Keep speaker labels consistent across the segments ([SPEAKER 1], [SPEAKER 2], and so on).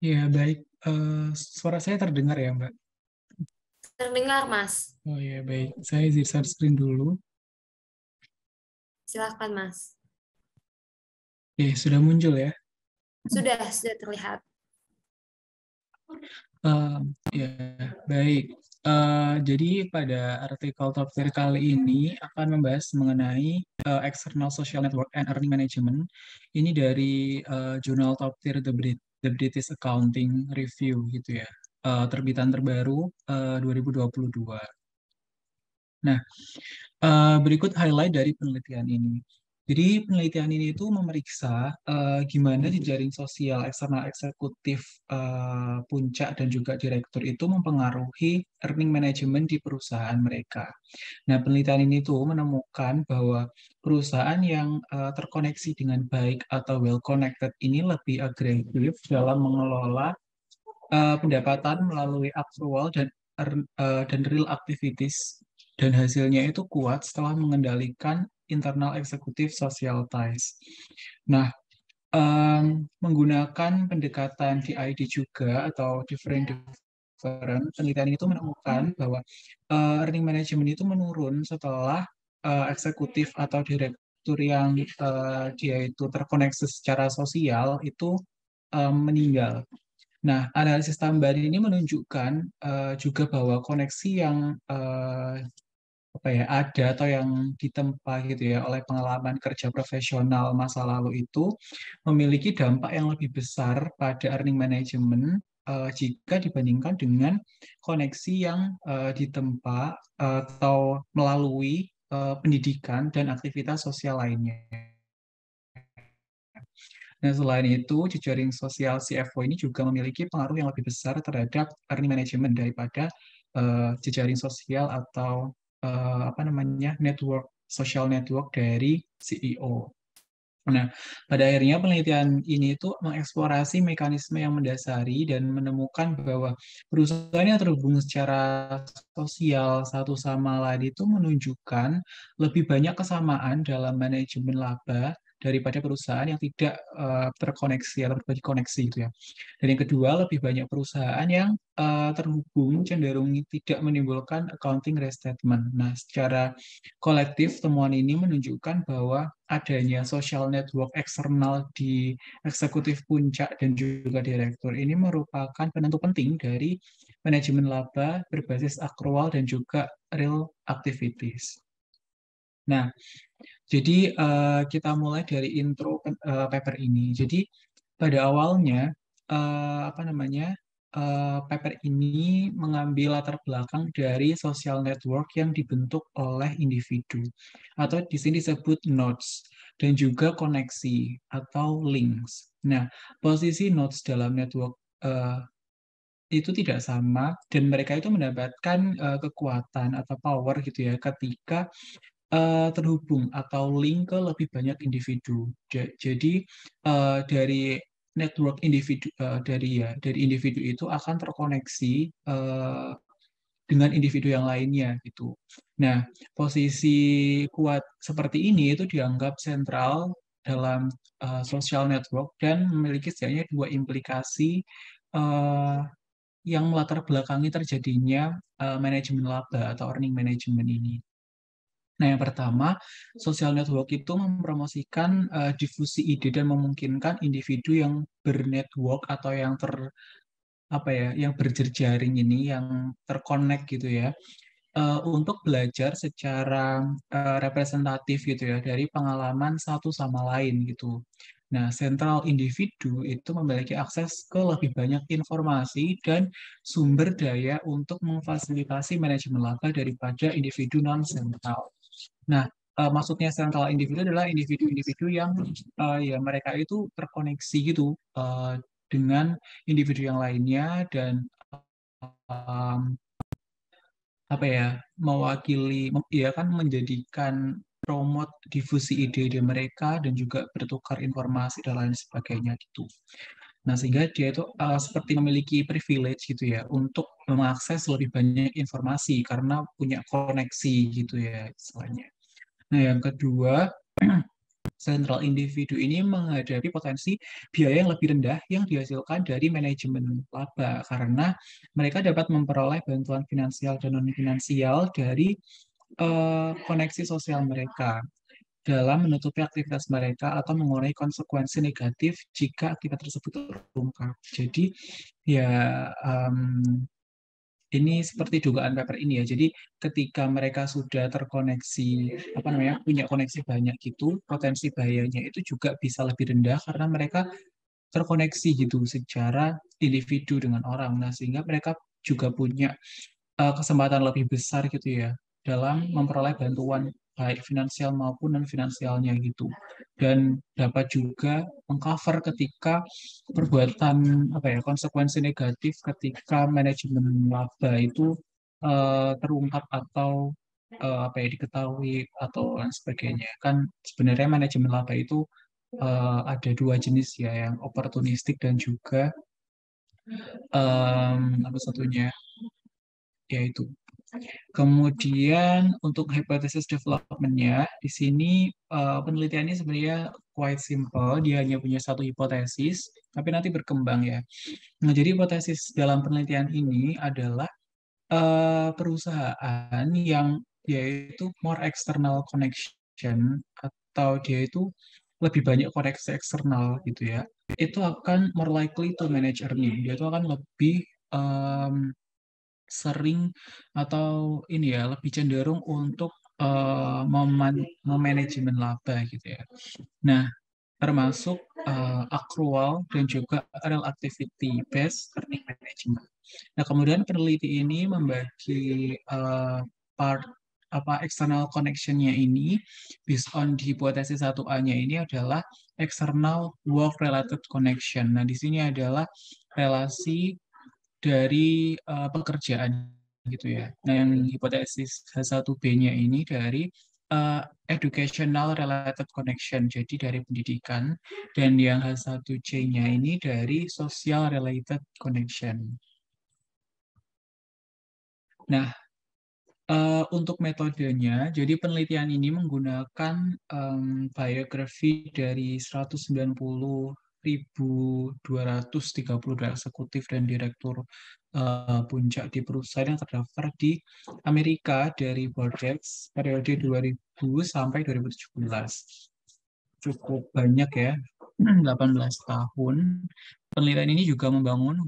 [SPEAKER 1] Ya, baik. Suara saya terdengar ya, Mbak?
[SPEAKER 2] Terdengar, Mas.
[SPEAKER 1] Oh ya, baik. Saya izin share screen dulu.
[SPEAKER 2] Silahkan, Mas.
[SPEAKER 1] Oke, sudah muncul ya.
[SPEAKER 2] Sudah terlihat.
[SPEAKER 1] Eh, ya, baik. Jadi pada artikel topik kali ini akan membahas mengenai external social network and earning management. Ini dari jurnal Top Tier The British Accounting Review gitu ya. Terbitan terbaru 2022. Nah, berikut highlight dari penelitian ini. Jadi penelitian ini itu memeriksa gimana jejaring sosial eksternal eksekutif puncak dan juga direktur itu mempengaruhi earning management di perusahaan mereka. Nah, penelitian ini tuh menemukan bahwa perusahaan yang terkoneksi dengan baik atau well connected ini lebih agresif dalam mengelola pendapatan melalui accrual dan real activities, dan hasilnya itu kuat setelah mengendalikan internal eksekutif social ties. Nah, menggunakan pendekatan DID juga atau different different, penelitian itu menemukan bahwa earning management itu menurun setelah eksekutif atau direktur yang dia itu terkoneksi secara sosial itu meninggal. Nah, analisis tambahan ini menunjukkan juga bahwa koneksi yang apa ya ada atau yang ditempa gitu ya oleh pengalaman kerja profesional masa lalu itu memiliki dampak yang lebih besar pada earning management jika dibandingkan dengan koneksi yang ditempa atau melalui pendidikan dan aktivitas sosial lainnya. Nah, selain itu, jejaring sosial CFO ini juga memiliki pengaruh yang lebih besar terhadap earning management daripada jejaring sosial atau apa namanya social network dari CEO. Nah, pada akhirnya penelitian ini itu mengeksplorasi mekanisme yang mendasari dan menemukan bahwa perusahaan yang terhubung secara sosial satu sama lain itu menunjukkan lebih banyak kesamaan dalam manajemen laba daripada perusahaan yang tidak terkoneksi atau berbagi koneksi gitu ya. Dan yang kedua, lebih banyak perusahaan yang terhubung cenderung tidak menimbulkan accounting restatement. Nah, secara kolektif, temuan ini menunjukkan bahwa adanya social network eksternal di eksekutif puncak dan juga direktur ini merupakan penentu penting dari manajemen laba berbasis akrual dan juga real activities. Nah, jadi kita mulai dari intro paper ini. Jadi pada awalnya apa namanya paper ini mengambil latar belakang dari social network yang dibentuk oleh individu atau di sini disebut nodes dan juga koneksi atau links. Nah, posisi nodes dalam network eh, itu tidak sama dan mereka itu mendapatkan kekuatan atau power gitu ya ketika terhubung atau link ke lebih banyak individu. Jadi dari network individu dari individu itu akan terkoneksi dengan individu yang lainnya gitu. Nah, posisi kuat seperti ini itu dianggap sentral dalam social network dan memiliki setidaknya dua implikasi eh, yang melatar belakangi terjadinya manajemen laba atau earning management ini. Nah, yang pertama, social network itu mempromosikan difusi ide dan memungkinkan individu yang bernetwork atau yang apa ya, yang berjejaring ini, yang terkonek gitu ya, untuk belajar secara representatif gitu ya dari pengalaman satu sama lain gitu. Nah, sentral individu itu memiliki akses ke lebih banyak informasi dan sumber daya untuk memfasilitasi manajemen laba daripada individu non-sentral. Nah, maksudnya sentral individu adalah individu-individu yang ya mereka itu terkoneksi gitu dengan individu yang lainnya dan um, apa ya mewakili ya kan menjadikan promote difusi ide-ide mereka dan juga bertukar informasi dan lain sebagainya gitu. Nah, sehingga dia itu seperti memiliki privilege gitu ya untuk mengakses lebih banyak informasi karena punya koneksi gitu ya istilahnya. Nah, yang kedua, sentral individu ini menghadapi potensi biaya yang lebih rendah yang dihasilkan dari manajemen laba karena mereka dapat memperoleh bantuan finansial dan non-finansial dari koneksi sosial mereka dalam menutupi aktivitas mereka atau mengurangi konsekuensi negatif jika aktivitas tersebut terungkap. Jadi ya ini seperti dugaan paper ini ya. Jadi ketika mereka sudah terkoneksi, apa namanya, punya koneksi banyak gitu, potensi bahayanya itu juga bisa lebih rendah karena mereka terkoneksi gitu secara individu dengan orang. Nah, sehingga mereka juga punya kesempatan lebih besar gitu ya dalam memperoleh bantuan baik finansial maupun non finansialnya gitu dan dapat juga mengcover ketika perbuatan apa ya konsekuensi negatif ketika manajemen laba itu terungkap atau apa ya diketahui atau lain sebagainya kan sebenarnya manajemen laba itu ada dua jenis ya yang oportunistik dan juga apa satunya yaitu kemudian untuk hypothesis development-nya, di sini penelitiannya sebenarnya quite simple. Dia hanya punya satu hipotesis, tapi nanti berkembang ya. Nah, jadi hipotesis dalam penelitian ini adalah perusahaan yang yaitu more external connection atau dia itu lebih banyak koneksi eksternal gitu ya. Itu akan more likely to manage earning. Dia itu akan lebih sering atau ini ya lebih cenderung untuk memanajemen laba gitu ya. Nah, termasuk accrual dan juga real activity based earning management. Nah, kemudian peneliti ini membagi part apa external connection-nya ini based on di hipotesis 1A-nya ini adalah external work related connection. Nah, di sini adalah relasi dari pekerjaan gitu ya. Nah, yang hipotesis H1B-nya ini dari educational related connection, jadi dari pendidikan, dan yang H1C-nya ini dari social related connection. Nah, untuk metodenya, jadi penelitian ini menggunakan biografi dari 190.232 eksekutif dan direktur puncak di perusahaan yang terdaftar di Amerika dari Bordeaux periode 2000 sampai 2017. Cukup banyak ya, 18 tahun. Penelitian ini juga membangun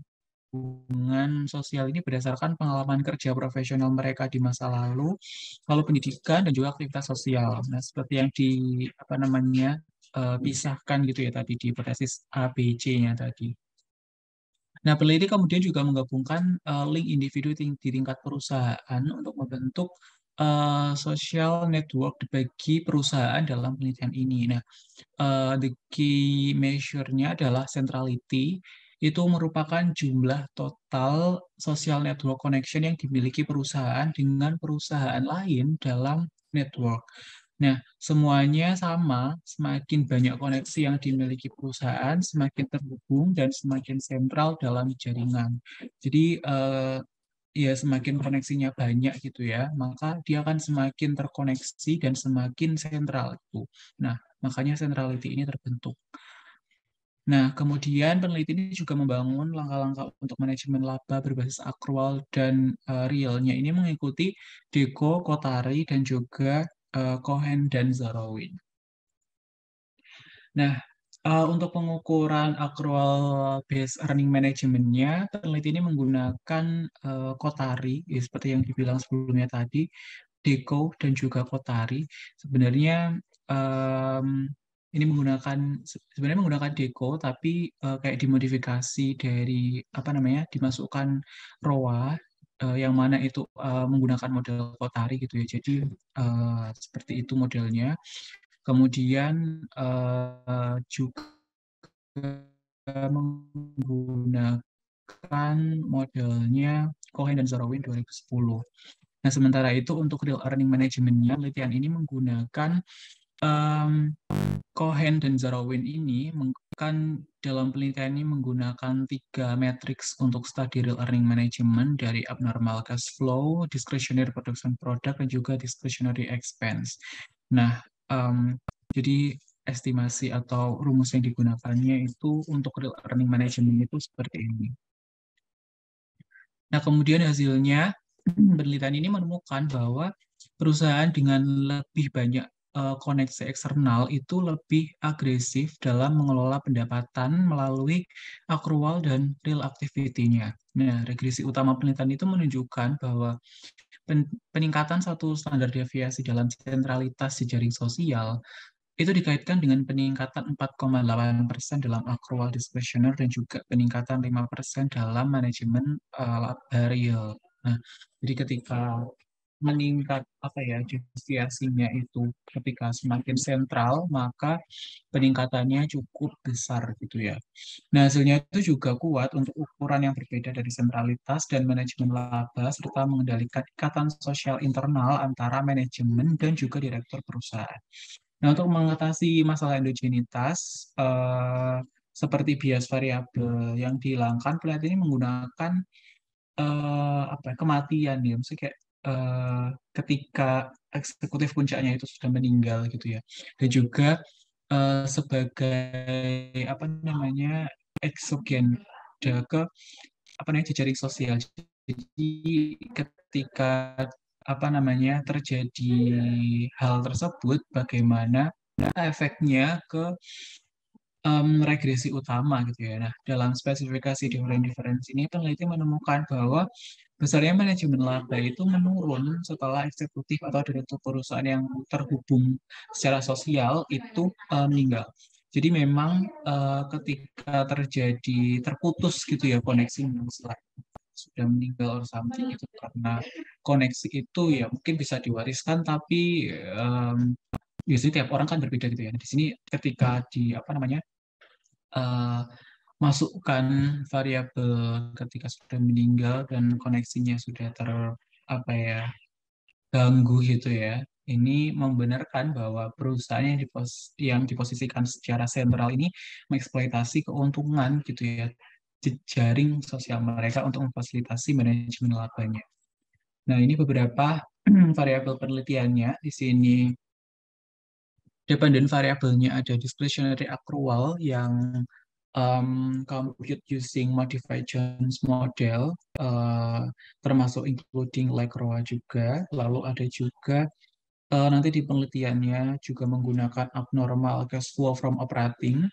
[SPEAKER 1] hubungan sosial ini berdasarkan pengalaman kerja profesional mereka di masa lalu, lalu pendidikan dan juga aktivitas sosial. Nah, seperti yang di apa namanya pisahkan gitu ya tadi di hipotesis A, B, C-nya tadi. Nah, peneliti kemudian juga menggabungkan link individu di tingkat perusahaan untuk membentuk social network bagi perusahaan dalam penelitian ini. Nah, the key measure-nya adalah centrality, itu merupakan jumlah total social network connection yang dimiliki perusahaan dengan perusahaan lain dalam network. Nah, semuanya sama, semakin banyak koneksi yang dimiliki perusahaan, semakin terhubung dan semakin sentral dalam jaringan. Jadi, ya semakin koneksinya banyak gitu ya, maka dia akan semakin terkoneksi dan semakin sentral itu. Nah, makanya centrality ini terbentuk. Nah, kemudian peneliti ini juga membangun langkah-langkah untuk manajemen laba berbasis akrual dan realnya ini mengikuti Deco, Kotari, dan juga Cohen dan Zarawin. Nah, untuk pengukuran accrual based earning management-nya, peneliti ini menggunakan Kotari, ya, seperti yang dibilang sebelumnya tadi, Deco dan juga Kotari. Sebenarnya ini sebenarnya menggunakan Deco, tapi kayak dimodifikasi dari apa namanya, dimasukkan ROA yang mana itu menggunakan model Kotari gitu ya. Jadi seperti itu modelnya. Kemudian juga menggunakan modelnya Cohen dan Zarawin 2010. Nah, sementara itu untuk real earning management-nya, penelitian ini menggunakan Cohen dan Zarawin ini kan dalam penelitian ini menggunakan 3 matriks untuk study real earning management dari abnormal cash flow, discretionary production product, dan juga discretionary expense. Nah, jadi estimasi atau rumus yang digunakannya itu untuk real earning management itu seperti ini. Nah, kemudian hasilnya penelitian ini menemukan bahwa perusahaan dengan lebih banyak koneksi eksternal itu lebih agresif dalam mengelola pendapatan melalui accrual dan real activity-nya. Nah, regresi utama penelitian itu menunjukkan bahwa peningkatan satu standar deviasi dalam sentralitas jejaring sosial itu dikaitkan dengan peningkatan 4,8% dalam accrual discretionary dan juga peningkatan 5% dalam manajemen variable. Nah, jadi ketika meningkat apa ya deviasinya itu ketika semakin sentral maka peningkatannya cukup besar gitu ya. Nah, hasilnya itu juga kuat untuk ukuran yang berbeda dari sentralitas dan manajemen laba serta mengendalikan ikatan sosial internal antara manajemen dan juga direktur perusahaan. Nah, untuk mengatasi masalah endogenitas, seperti bias variabel yang dihilangkan, peneliti ini menggunakan apa ya, kematian ya, maksudnya kayak ketika eksekutif puncaknya itu sudah meninggal gitu ya, dan juga sebagai apa namanya eksogen ke apa namanya jejaring sosial. Jadi ketika apa namanya terjadi hal tersebut, bagaimana efeknya ke regresi utama gitu ya. Nah, dalam spesifikasi difference ini peneliti menemukan bahwa besarnya manajemen laba itu menurun setelah eksekutif atau direktur perusahaan yang terhubung secara sosial itu meninggal. Jadi memang ketika terjadi terputus gitu ya koneksi setelah sudah meninggal or something itu karena koneksi itu ya mungkin bisa diwariskan tapi biasanya tiap orang kan berbeda gitu ya. Nah, di sini ketika di apa namanya eh, masukkan variabel ketika sudah meninggal dan koneksinya sudah ter apa ya ganggu gitu ya. Ini membenarkan bahwa perusahaan yang diposisikan secara sentral ini mengeksploitasi keuntungan gitu ya jejaring sosial mereka untuk memfasilitasi manajemen labanya. Nah, ini beberapa variabel penelitiannya. Di sini dependent variabelnya ada discretionary accrual yang compute using modified Jones model, termasuk including LACROA juga. Lalu ada juga nanti di penelitiannya juga menggunakan abnormal cash flow from operating,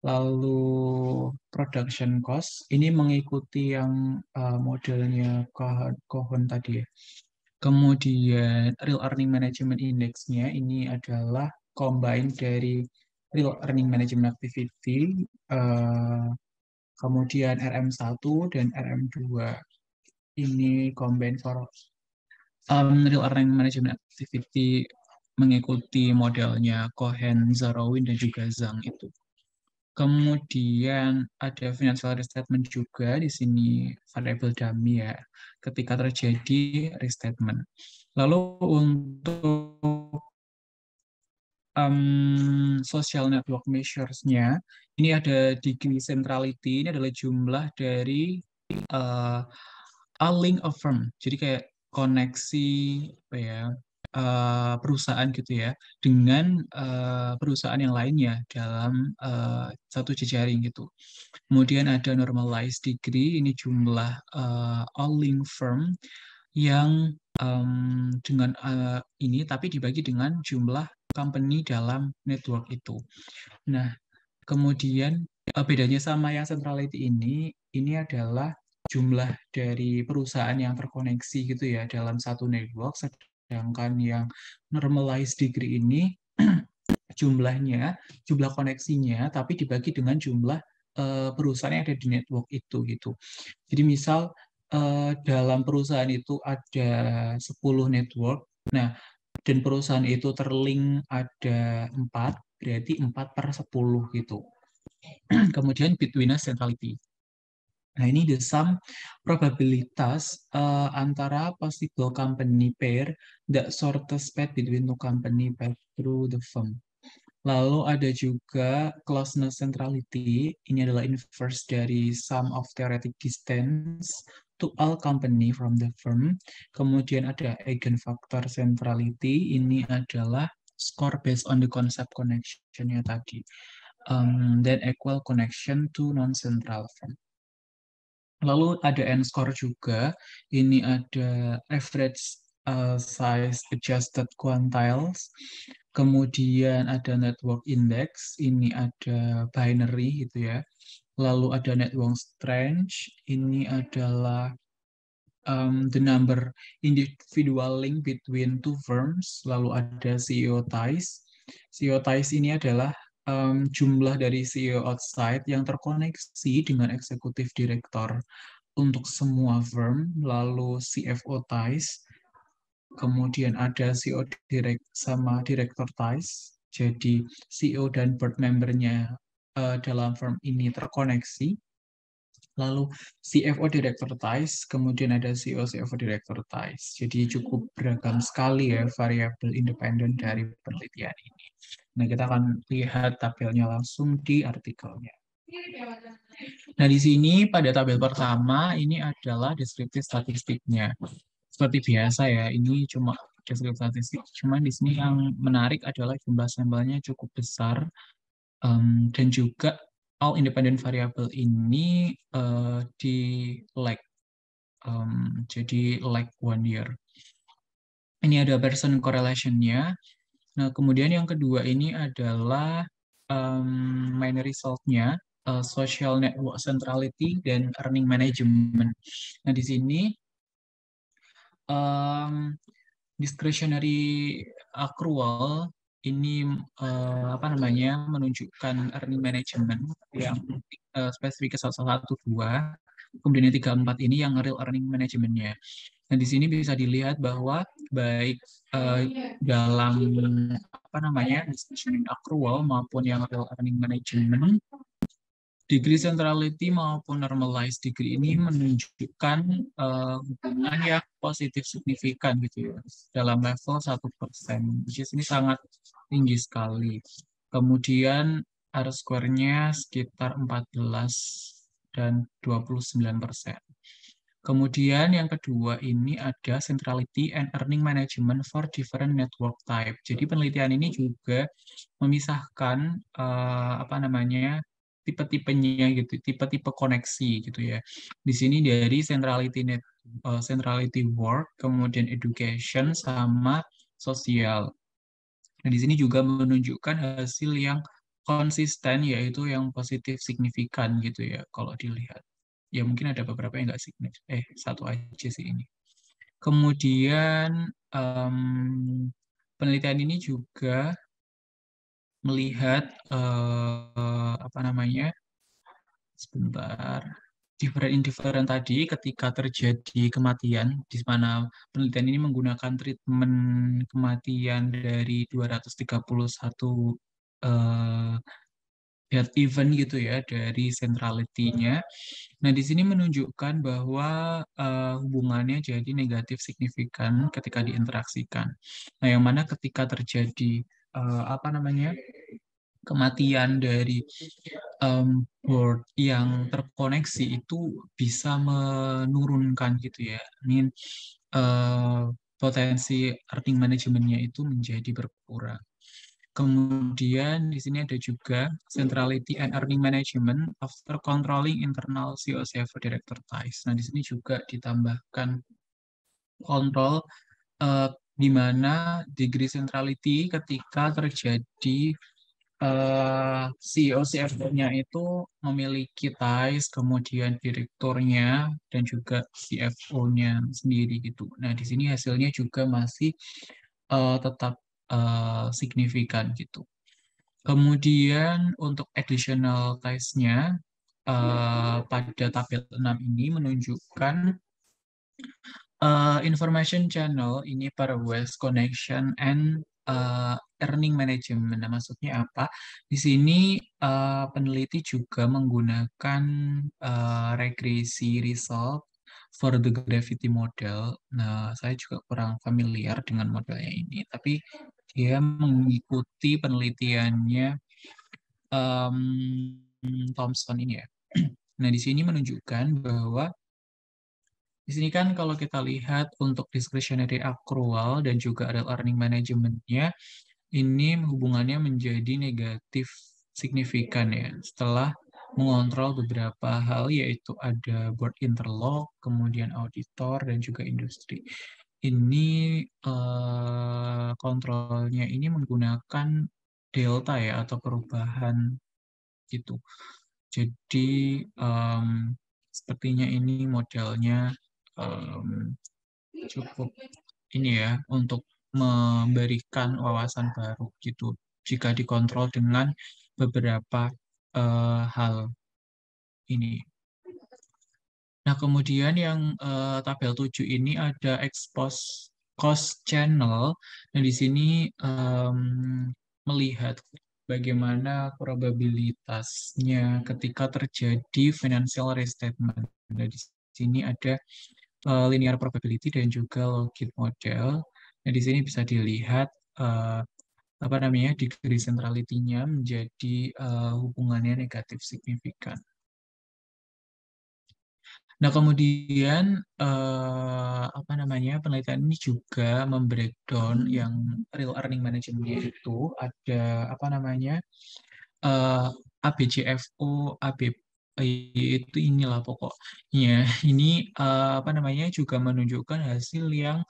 [SPEAKER 1] lalu production cost. Ini mengikuti yang modelnya Cohen tadi ya. Kemudian real earning management index-nya ini adalah combine dari real earning management activity, kemudian RM1 dan RM2. Ini combine for real earning management activity mengikuti modelnya Cohen, Zarowin, dan juga Zhang itu. Kemudian ada financial restatement juga di sini variable dummy ya ketika terjadi restatement. Lalu untuk social network measures-nya ini ada degree centrality, ini adalah jumlah dari uh, a link of firm. Jadi kayak koneksi apa ya perusahaan gitu ya dengan perusahaan yang lainnya dalam satu jejaring gitu. Kemudian ada normalized degree, ini jumlah all link firm yang dengan ini tapi dibagi dengan jumlah company dalam network itu. Nah, kemudian bedanya sama yang centrality ini adalah jumlah dari perusahaan yang terkoneksi gitu ya dalam satu network, sedangkan yang normalized degree ini jumlah koneksinya, tapi dibagi dengan jumlah perusahaan yang ada di network itu gitu. Jadi misal dalam perusahaan itu ada 10 network, nah dan perusahaan itu terlink ada 4, berarti 4/10 gitu. Kemudian betweenness centrality. Nah, ini the sum probabilitas antara possible company pair that shortest path between two company path through the firm. Lalu ada juga closeness centrality. Ini adalah inverse dari sum of theoretic distance to all company from the firm. Kemudian ada eigenfactor centrality. Ini adalah score based on the concept connection-nya tadi. Dan equal connection to non-central firm. Lalu ada N-score juga, ini ada average size adjusted quantiles, kemudian ada network index, ini ada binary gitu ya. Lalu ada network strength, ini adalah the number individual link between two firms, lalu ada CEO ties. CEO ties ini adalah jumlah dari CEO outside yang terkoneksi dengan eksekutif direktur untuk semua firm, lalu CFO ties, kemudian ada CEO direct sama director ties, jadi CEO dan board membernya dalam firm ini terkoneksi, lalu CFO director ties, kemudian ada CEO CFO director ties. Jadi cukup beragam sekali ya variabel independen dari penelitian ini. Nah, kita akan lihat tabelnya langsung di artikelnya. Nah, di sini pada tabel pertama ini adalah deskriptif statistiknya. Seperti biasa ya, ini cuma deskriptif statistik. Cuman di sini yang menarik adalah jumlah sampelnya cukup besar, dan juga all independent variable ini di lag, jadi lag 1 year. Ini ada Pearson correlation-nya. Nah, kemudian yang kedua ini adalah main result-nya, social network centrality dan earning management. Nah, di sini discretionary accrual ini menunjukkan earning management yang spesifik ke 112, kemudian yang 34 ini yang real earning management-nya. Nah, di sini bisa dilihat bahwa baik dalam discretionary accrual maupun yang real earning management, degree centrality maupun normalized degree ini menunjukkan hubungan yang positif signifikan gitu ya, dalam level 1%, which is ini sangat tinggi sekali. Kemudian R-square-nya sekitar 14 dan 29%. Kemudian yang kedua ini ada centrality and earning management for different network type. Jadi penelitian ini juga memisahkan tipe-tipenya gitu, tipe-tipe koneksi gitu ya. Di sini dari centrality work, kemudian education sama sosial. Nah, di sini juga menunjukkan hasil yang konsisten, yaitu yang positif signifikan gitu ya kalau dilihat. Ya mungkin ada beberapa yang nggak signifikan, satu aja sih ini. Kemudian penelitian ini juga melihat different tadi ketika terjadi kematian, di mana penelitian ini menggunakan treatment kematian dari 231 death event gitu ya dari centrality-nya. Nah, di sini menunjukkan bahwa hubungannya jadi negatif signifikan ketika diinteraksikan. Nah, yang mana ketika terjadi kematian dari board yang terkoneksi itu bisa menurunkan gitu ya. Potensi earning manajemennya itu menjadi berkurang. Kemudian di sini ada juga centrality and earning management after controlling internal COCF director ties. Nah, di sini juga ditambahkan kontrol di mana degree centrality ketika terjadi CEO CFO-nya itu memiliki ties, kemudian direkturnya dan juga CFO-nya sendiri gitu. Nah, di sini hasilnya juga masih tetap signifikan gitu. Kemudian untuk additional ties-nya pada tabel 6 ini menunjukkan information channel ini para West connection and earning management. Nah, maksudnya apa? Di sini peneliti juga menggunakan regresi result for the gravity model. Nah, saya juga kurang familiar dengan modelnya ini, tapi dia mengikuti penelitiannya Thomson ini ya. Nah, di sini menunjukkan bahwa di sini kan kalau kita lihat untuk discretionary accrual dan juga real earning management-nya, ini hubungannya menjadi negatif signifikan ya setelah mengontrol beberapa hal yaitu ada board interlock, kemudian auditor dan juga industri. Ini kontrolnya ini menggunakan delta ya atau perubahan gitu. Jadi sepertinya ini modelnya em, cukup ini ya untuk memberikan wawasan baru gitu jika dikontrol dengan beberapa hal ini. Nah, kemudian yang tabel 7 ini ada expose cost channel. Nah, di sini melihat bagaimana probabilitasnya ketika terjadi financial restatement. Nah, di sini ada linear probability dan juga logit model. Nah, di sini bisa dilihat eh, apa namanya degree centrality-nya menjadi hubungannya negatif signifikan. Nah, kemudian apa namanya penelitian ini juga membreakdown yang real earning management-nya itu ada apa namanya eh, ABCFO, AB itu inilah pokoknya. Ini apa namanya juga menunjukkan hasil yang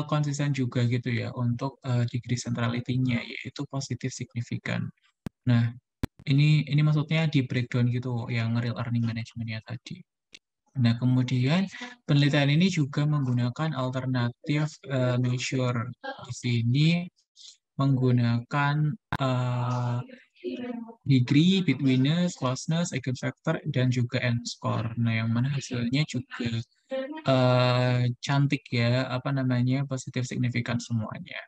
[SPEAKER 1] konsisten juga gitu ya untuk degree centrality-nya yaitu positif signifikan. Nah, ini maksudnya di breakdown gitu yang real earning management-nya tadi. Nah, kemudian penelitian ini juga menggunakan alternatif measure. Di sini menggunakan eh, degree, betweenness, closeness, eigenvector, dan juga n-score. Nah, yang mana hasilnya juga cantik ya, apa namanya, positif signifikan semuanya.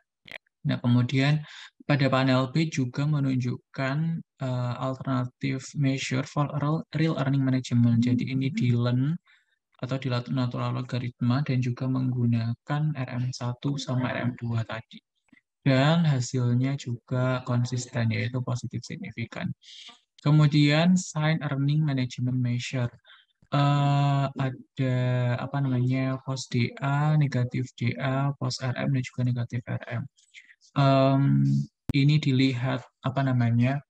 [SPEAKER 1] Nah, kemudian pada panel B juga menunjukkan alternatif measure for real earning management. Jadi ini Dillon atau di natural logaritma dan juga menggunakan RM1 sama RM2 tadi. Dan hasilnya juga konsisten yaitu positif signifikan. Kemudian sign earning management measure. Ada apa namanya post DA, negatif DA, post RM dan juga negatif RM. Em, ini dilihat apa namanya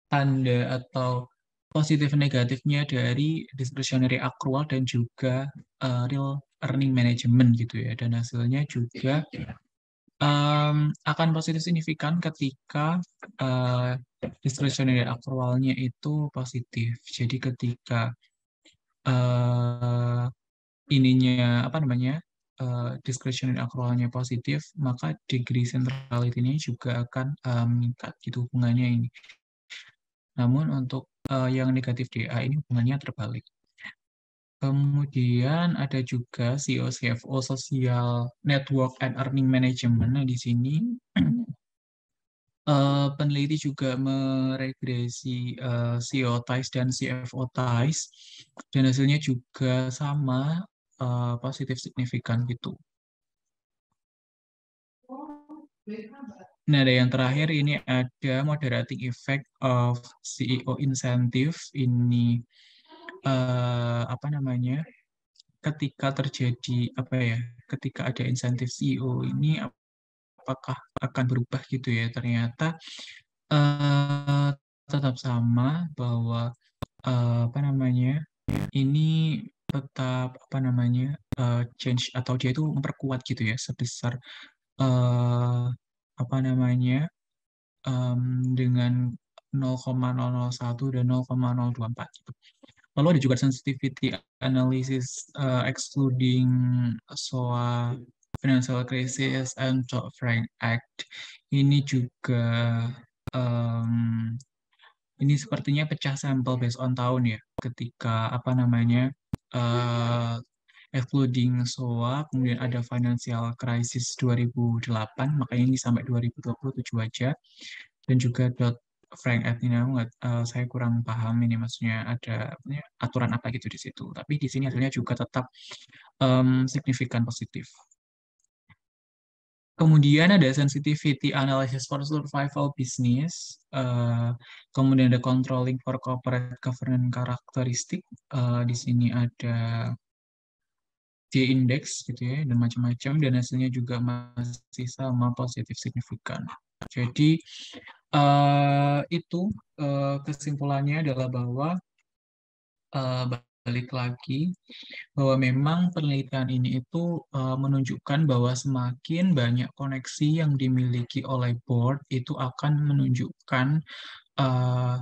[SPEAKER 1] tanda atau positif negatifnya dari discretionary accrual dan juga real earning management gitu ya. Dan hasilnya juga akan positif signifikan ketika eh, discretionary accrual-nya itu positif. Jadi ketika eh, ininya apa namanya discretionary accrual-nya positif, maka degree centrality-nya juga akan meningkat gitu hubungannya ini. Namun untuk yang negatif DA ini hubungannya terbalik. Kemudian ada juga CEO CFO Social Network and Earning Management. Nah, di sini peneliti juga meregresi CEO TIES dan CFO TIES dan hasilnya juga sama positif signifikan gitu. Nah, ada yang terakhir ini ada moderating effect of CEO incentive. Ini apa namanya? Ketika terjadi apa ya? Ketika ada insentif CEO ini apakah akan berubah gitu ya? Ternyata eh, tetap sama bahwa apa namanya? Ini tetap apa namanya? Change atau dia itu memperkuat gitu ya sebesar eh, apa namanya? Dengan 0,001 dan 0,024 gitu. Lalu ada juga sensitivity analysis excluding SOA, Financial Crisis, and Dodd-Frank Act. Ini juga em, ini sepertinya pecah sampel based on tahun ya. Ketika apa namanya eh, excluding SOA, kemudian ada Financial Crisis 2008, makanya ini sampai 2027 aja dan juga Frank Ed ini aku saya kurang paham ini maksudnya ada aturan apa gitu di situ. Tapi di sini hasilnya juga tetap signifikan positif. Kemudian ada sensitivity analysis for survival business, kemudian ada controlling for corporate governance karakteristik. Di sini ada D-index gitu ya dan macam-macam dan hasilnya juga masih sama positif signifikan. Jadi itu kesimpulannya adalah bahwa eh, balik lagi bahwa memang penelitian ini itu menunjukkan bahwa semakin banyak koneksi yang dimiliki oleh board itu akan menunjukkan eh,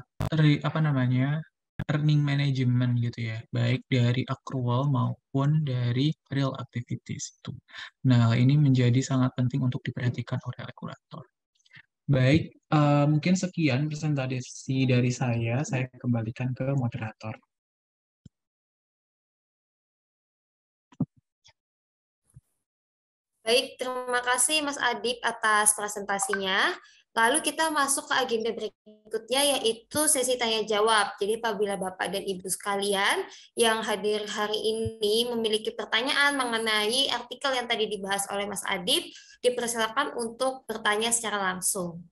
[SPEAKER 1] apa namanya earning management gitu ya, baik dari accrual maupun dari real activities itu. Nah, ini menjadi sangat penting untuk diperhatikan oleh regulator. Baik, mungkin sekian presentasi dari saya kembalikan ke moderator.
[SPEAKER 2] Baik, terima kasih Mas Adib atas presentasinya. Lalu kita masuk ke agenda berikutnya yaitu sesi tanya jawab. Jadi apabila Bapak dan Ibu sekalian yang hadir hari ini memiliki pertanyaan mengenai artikel yang tadi dibahas oleh Mas Adib, dipersilakan untuk bertanya secara langsung.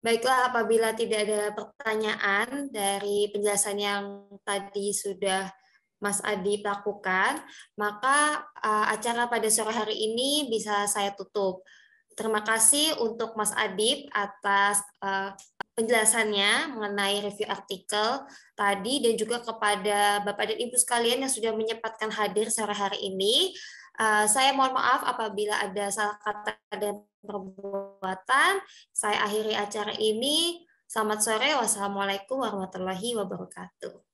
[SPEAKER 2] Baiklah, apabila tidak ada pertanyaan dari penjelasan yang tadi sudah Mas Adi lakukan, maka acara pada sore hari ini bisa saya tutup. Terima kasih untuk Mas Adib atas penjelasannya mengenai review artikel tadi dan juga kepada Bapak dan Ibu sekalian yang sudah menyempatkan hadir sore hari ini. Saya mohon maaf apabila ada salah kata dan perbuatan. Saya akhiri acara ini. Selamat sore. Wassalamualaikum warahmatullahi wabarakatuh.